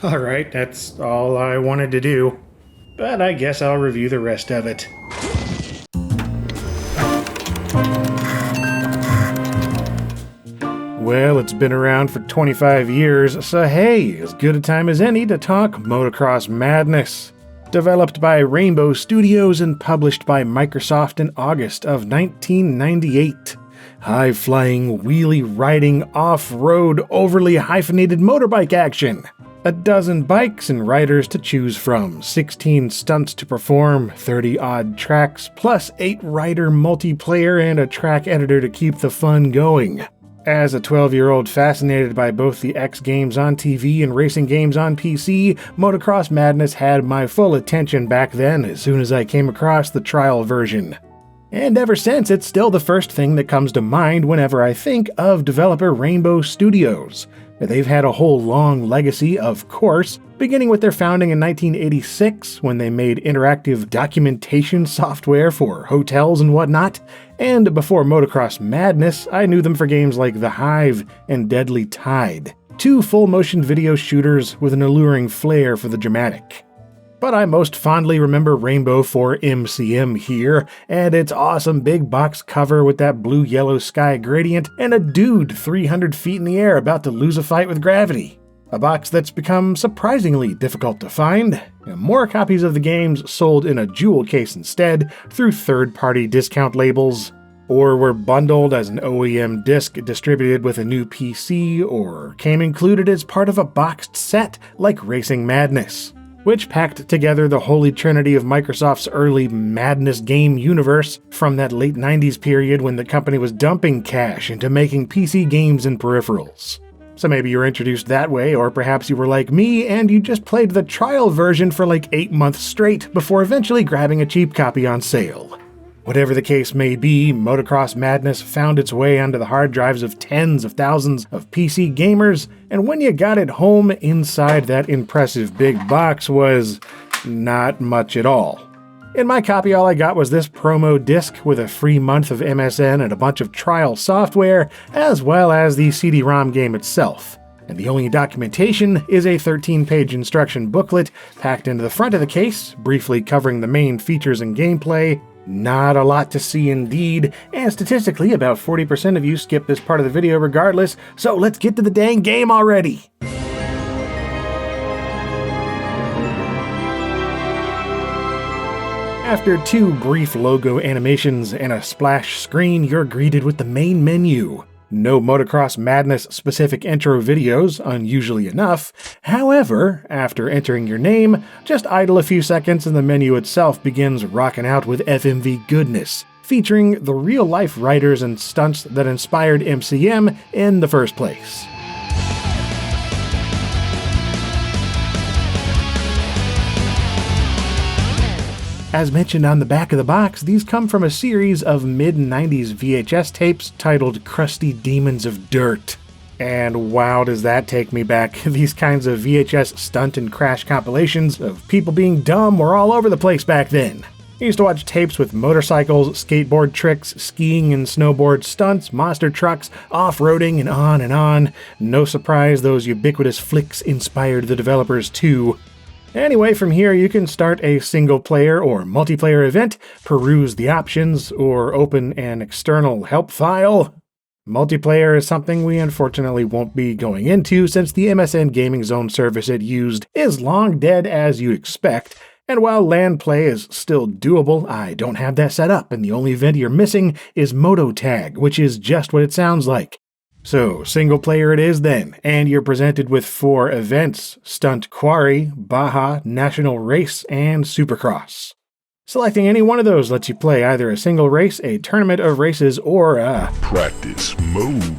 Alright, that's all I wanted to do. But I guess I'll review the rest of it. Well, it's been around for 25 years, so hey, as good a time as any to talk Motocross Madness. Developed by Rainbow Studios and published by Microsoft in August of 1998. High-flying, wheelie-riding, off-road, overly hyphenated motorbike action. A dozen bikes and riders to choose from, 16 stunts to perform, 30-odd tracks, plus 8-rider multiplayer and a track editor to keep the fun going. As a 12-year-old fascinated by both the X games on TV and racing games on PC, Motocross Madness had my full attention back then as soon as I came across the trial version. And ever since, it's still the first thing that comes to mind whenever I think of developer Rainbow Studios. They've had a whole long legacy, of course, beginning with their founding in 1986 when they made interactive documentation software for hotels and whatnot. And before Motocross Madness, I knew them for games like The Hive and Deadly Tide, two full-motion video shooters with an alluring flair for the dramatic. But I most fondly remember Rainbow for MCM here, and its awesome big box cover with that blue-yellow sky gradient and a dude 300 feet in the air about to lose a fight with gravity. A box that's become surprisingly difficult to find. More copies of the games sold in a jewel case instead through third-party discount labels, or were bundled as an OEM disc distributed with a new PC, or came included as part of a boxed set like Racing Madness, which packed together the holy trinity of Microsoft's early Madness game universe from that late 90s period when the company was dumping cash into making PC games and peripherals. So maybe you were introduced that way, or perhaps you were like me and you just played the trial version for like 8 months straight before eventually grabbing a cheap copy on sale. Whatever the case may be, Motocross Madness found its way onto the hard drives of tens of thousands of PC gamers, and when you got it home, inside that impressive big box was not much at all. In my copy, all I got was this promo disc with a free month of MSN and a bunch of trial software, as well as the CD-ROM game itself. And the only documentation is a 13-page instruction booklet packed into the front of the case, briefly covering the main features and gameplay. Not a lot to see indeed, and statistically about 40% of you skip this part of the video regardless, so let's get to the dang game already! After 2 brief logo animations and a splash screen, you're greeted with the main menu. No Motocross Madness specific intro videos, unusually enough. However, after entering your name, just idle a few seconds and the menu itself begins rocking out with FMV goodness, featuring the real-life riders and stunts that inspired MCM in the first place. As mentioned on the back of the box, these come from a series of mid-90s VHS tapes titled Crusty Demons of Dirt. And wow, does that take me back. These kinds of VHS stunt and crash compilations of people being dumb were all over the place back then. I used to watch tapes with motorcycles, skateboard tricks, skiing and snowboard stunts, monster trucks, off-roading, and on and on. No surprise those ubiquitous flicks inspired the developers too. Anyway, from here you can start a single-player or multiplayer event, peruse the options, or open an external help file. Multiplayer is something we unfortunately won't be going into since the MSN Gaming Zone service it used is long dead as you'd expect, and while LAN play is still doable, I don't have that set up, and the only event you're missing is MotoTag, which is just what it sounds like. So, single player it is then, and you're presented with 4 events: Stunt Quarry, Baja, National Race, and Supercross. Selecting any one of those lets you play either a single race, a tournament of races, or a practice mode,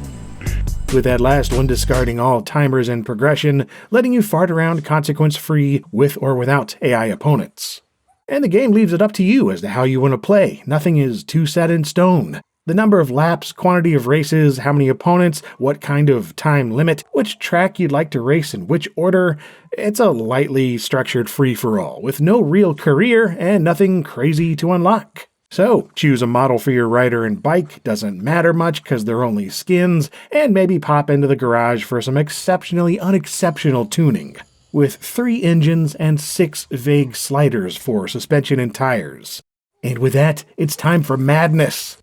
with that last one discarding all timers and progression, letting you fart around consequence-free with or without AI opponents. And the game leaves it up to you as to how you want to play. Nothing is too set in stone. The number of laps, quantity of races, how many opponents, what kind of time limit, which track you'd like to race in which order, it's a lightly structured free-for-all, with no real career and nothing crazy to unlock. So, choose a model for your rider and bike, doesn't matter much because they're only skins, and maybe pop into the garage for some exceptionally unexceptional tuning, with 3 engines and 6 vague sliders for suspension and tires. And with that, it's time for madness!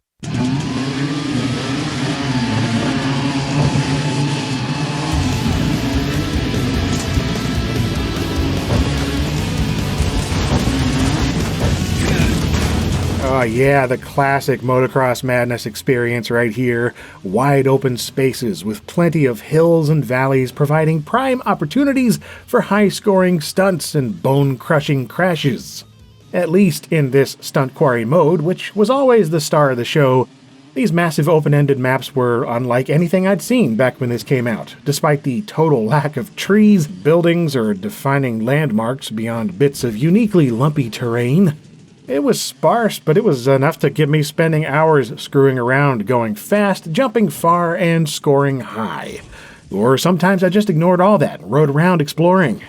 Oh yeah, the classic Motocross Madness experience right here. Wide open spaces with plenty of hills and valleys providing prime opportunities for high-scoring stunts and bone-crushing crashes. At least in this Stunt Quarry mode, which was always the star of the show, these massive open-ended maps were unlike anything I'd seen back when this came out, despite the total lack of trees, buildings, or defining landmarks beyond bits of uniquely lumpy terrain. It was sparse, but it was enough to get me spending hours screwing around, going fast, jumping far, and scoring high. Or sometimes I just ignored all that and rode around exploring.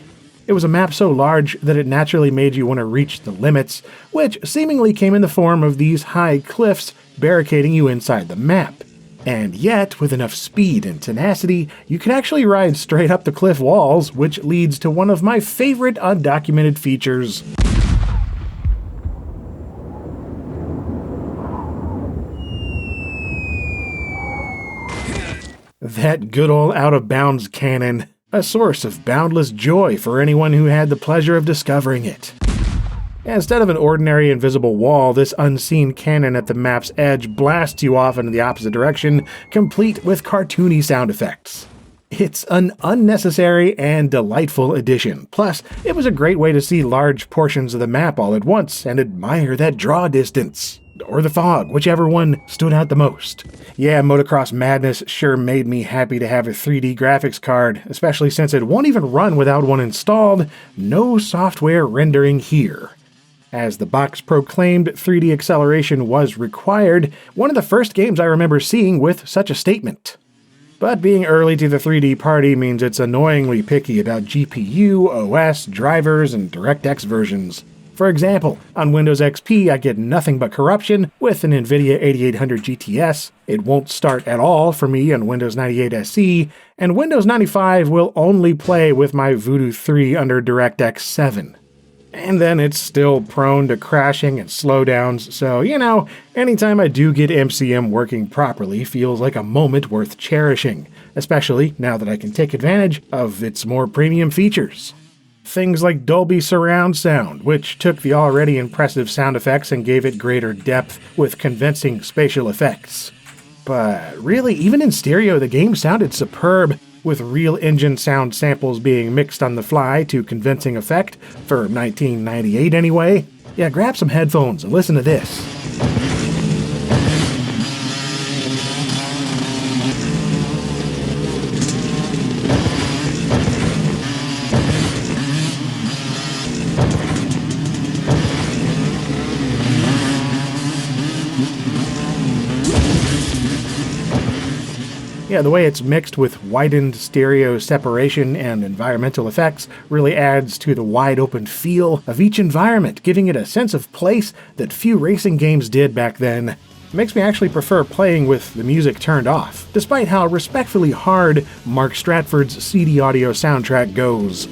It was a map so large that it naturally made you want to reach the limits, which seemingly came in the form of these high cliffs barricading you inside the map. And yet, with enough speed and tenacity, you could actually ride straight up the cliff walls, which leads to one of my favorite undocumented features. That good old out-of-bounds cannon, a source of boundless joy for anyone who had the pleasure of discovering it. Instead of an ordinary invisible wall, this unseen cannon at the map's edge blasts you off into the opposite direction, complete with cartoony sound effects. It's an unnecessary and delightful addition. Plus, it was a great way to see large portions of the map all at once and admire that draw distance. Or the fog, whichever one stood out the most. Yeah, Motocross Madness sure made me happy to have a 3D graphics card, especially since it won't even run without one installed. No software rendering here. As the box proclaimed, 3D acceleration was required, one of the first games I remember seeing with such a statement. But being early to the 3D party means it's annoyingly picky about GPU, OS, drivers, and DirectX versions. For example, on Windows XP I get nothing but corruption with an NVIDIA 8800 GTS, it won't start at all for me on Windows 98 SE, and Windows 95 will only play with my Voodoo 3 under DirectX 7. And then it's still prone to crashing and slowdowns, so anytime I do get MCM working properly feels like a moment worth cherishing, especially now that I can take advantage of its more premium features. Things like Dolby Surround Sound, which took the already impressive sound effects and gave it greater depth with convincing spatial effects. But really, even in stereo, the game sounded superb, with real engine sound samples being mixed on the fly to convincing effect, for 1998 anyway. Yeah, grab some headphones and listen to this. Yeah, the way it's mixed with widened stereo separation and environmental effects really adds to the wide-open feel of each environment, giving it a sense of place that few racing games did back then. It makes me actually prefer playing with the music turned off, despite how respectfully hard Mark Stratford's CD audio soundtrack goes.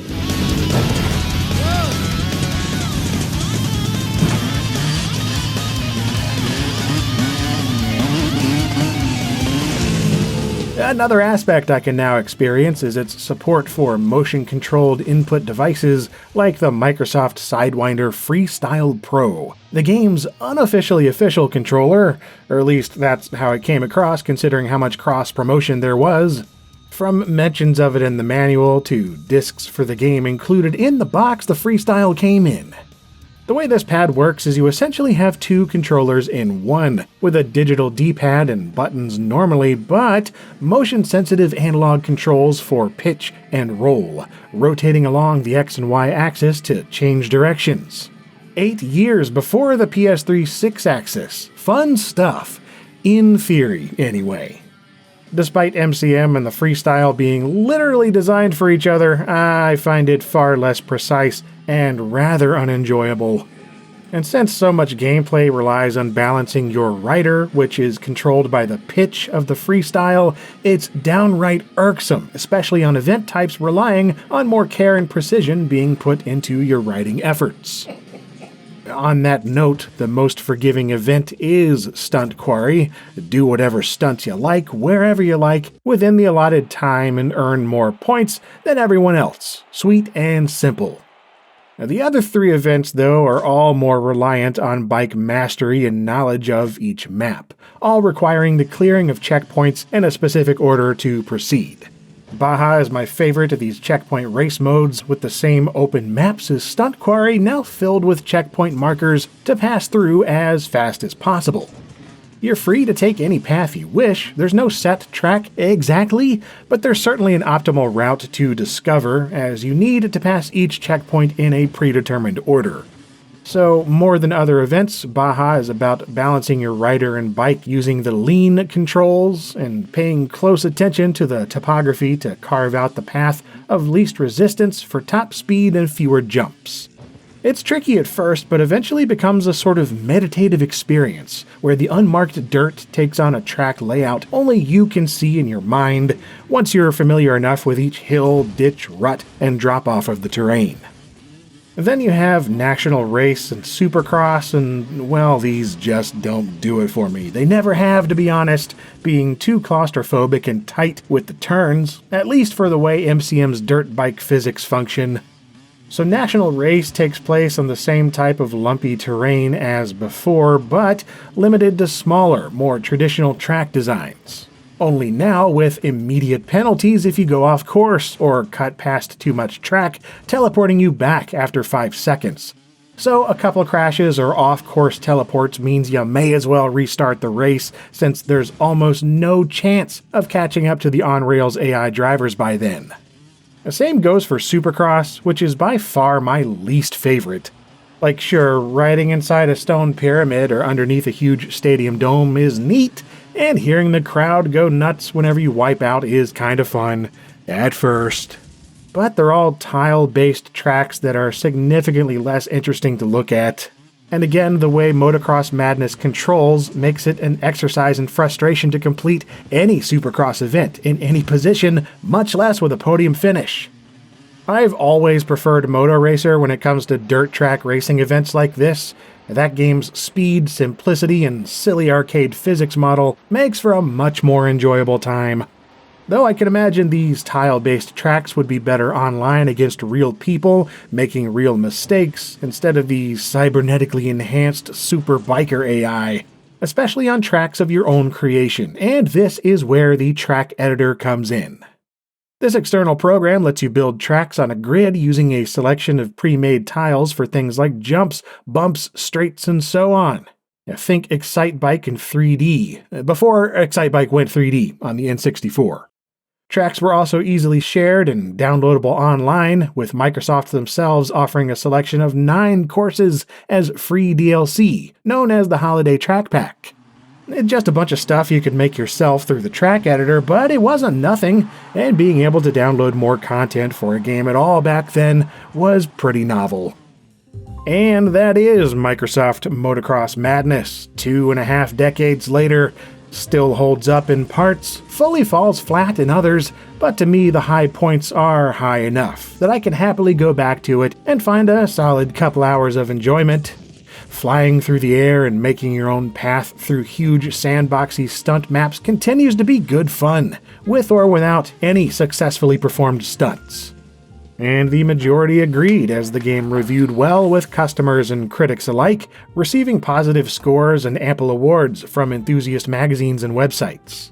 Another aspect I can now experience is its support for motion-controlled input devices like the Microsoft Sidewinder Freestyle Pro, the game's unofficially official controller, or at least that's how it came across considering how much cross-promotion there was. From mentions of it in the manual to discs for the game included in the box the Freestyle came in. The way this pad works is you essentially have 2 controllers in one, with a digital D-pad and buttons normally, but motion-sensitive analog controls for pitch and roll, rotating along the X and Y axis to change directions. 8 years before the PS3 6-axis. Fun stuff. In theory, anyway. Despite MCM and the Freestyle being literally designed for each other, I find it far less precise and rather unenjoyable. And since so much gameplay relies on balancing your rider, which is controlled by the pitch of the freestyle, it's downright irksome, especially on event types relying on more care and precision being put into your riding efforts. On that note, the most forgiving event is Stunt Quarry. Do whatever stunts you like, wherever you like, within the allotted time and earn more points than everyone else. Sweet and simple. The other 3 events, though, are all more reliant on bike mastery and knowledge of each map, all requiring the clearing of checkpoints in a specific order to proceed. Baja is my favorite of these checkpoint race modes, with the same open maps as Stunt Quarry now filled with checkpoint markers to pass through as fast as possible. You're free to take any path you wish, there's no set track exactly, but there's certainly an optimal route to discover, as you need to pass each checkpoint in a predetermined order. So, more than other events, Baja is about balancing your rider and bike using the lean controls, and paying close attention to the topography to carve out the path of least resistance for top speed and fewer jumps. It's tricky at first, but eventually becomes a sort of meditative experience, where the unmarked dirt takes on a track layout only you can see in your mind once you're familiar enough with each hill, ditch, rut, and drop-off of the terrain. Then you have National Race and Supercross, and, well, these just don't do it for me. They never have, to be honest, being too claustrophobic and tight with the turns, at least for the way MCM's dirt bike physics function. So National Race takes place on the same type of lumpy terrain as before, but limited to smaller, more traditional track designs. Only now with immediate penalties if you go off course or cut past too much track, teleporting you back after 5 seconds. So a couple crashes or off-course teleports means you may as well restart the race, since there's almost no chance of catching up to the on-rails AI drivers by then. The same goes for Supercross, which is by far my least favorite. Like, sure, riding inside a stone pyramid or underneath a huge stadium dome is neat, and hearing the crowd go nuts whenever you wipe out is kind of fun, at first. But they're all tile-based tracks that are significantly less interesting to look at. And again, the way Motocross Madness controls makes it an exercise in frustration to complete any Supercross event in any position, much less with a podium finish. I've always preferred Moto Racer when it comes to dirt track racing events like this. That game's speed, simplicity, and silly arcade physics model makes for a much more enjoyable time. Though I can imagine these tile-based tracks would be better online against real people, making real mistakes, instead of the cybernetically enhanced super biker AI, especially on tracks of your own creation, and this is where the track editor comes in. This external program lets you build tracks on a grid using a selection of pre-made tiles for things like jumps, bumps, straights, and so on. Think Excitebike in 3D, before Excitebike went 3D on the N64. Tracks were also easily shared and downloadable online, with Microsoft themselves offering a selection of 9 courses as free DLC, known as the Holiday Track Pack. It's just a bunch of stuff you could make yourself through the track editor, but it wasn't nothing, and being able to download more content for a game at all back then was pretty novel. And that is Microsoft Motocross Madness. 2.5 decades later, still holds up in parts, fully falls flat in others, but to me the high points are high enough that I can happily go back to it and find a solid couple hours of enjoyment. Flying through the air and making your own path through huge sandboxy stunt maps continues to be good fun, with or without any successfully performed stunts. And the majority agreed, as the game reviewed well with customers and critics alike, receiving positive scores and ample awards from enthusiast magazines and websites.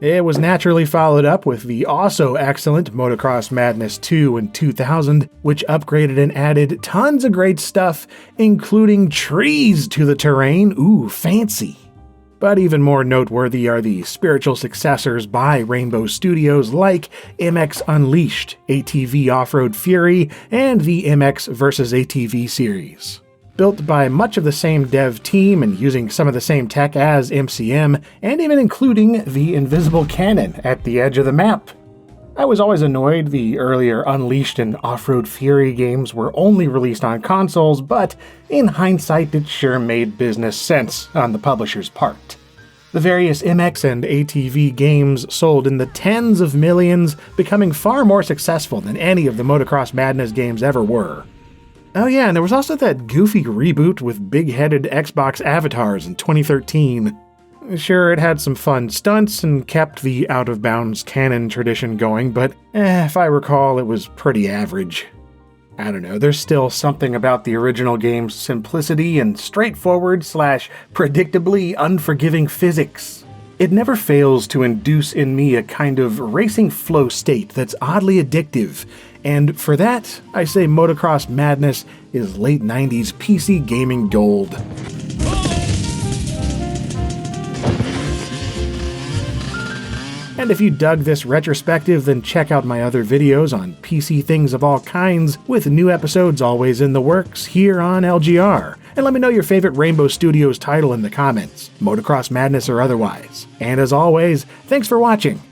It was naturally followed up with the also excellent Motocross Madness 2 in 2000, which upgraded and added tons of great stuff, including trees to the terrain. Ooh, fancy! But even more noteworthy are the spiritual successors by Rainbow Studios like MX Unleashed, ATV Off-Road Fury, and the MX vs. ATV series. Built by much of the same dev team and using some of the same tech as MCM, and even including the invisible cannon at the edge of the map. I was always annoyed the earlier Unleashed and Off-Road Fury games were only released on consoles, but in hindsight it sure made business sense on the publisher's part. The various MX and ATV games sold in the tens of millions, becoming far more successful than any of the Motocross Madness games ever were. Oh yeah, and there was also that goofy reboot with big-headed Xbox avatars in 2013. Sure, it had some fun stunts and kept the out-of-bounds canon tradition going, but if I recall, it was pretty average. I don't know, there's still something about the original game's simplicity and straightforward / predictably unforgiving physics. It never fails to induce in me a kind of racing flow state that's oddly addictive, and for that, I say Motocross Madness is late 90s PC gaming gold. And if you dug this retrospective, then check out my other videos on PC things of all kinds, with new episodes always in the works here on LGR. And let me know your favorite Rainbow Studios title in the comments, Motocross Madness or otherwise. And as always, thanks for watching,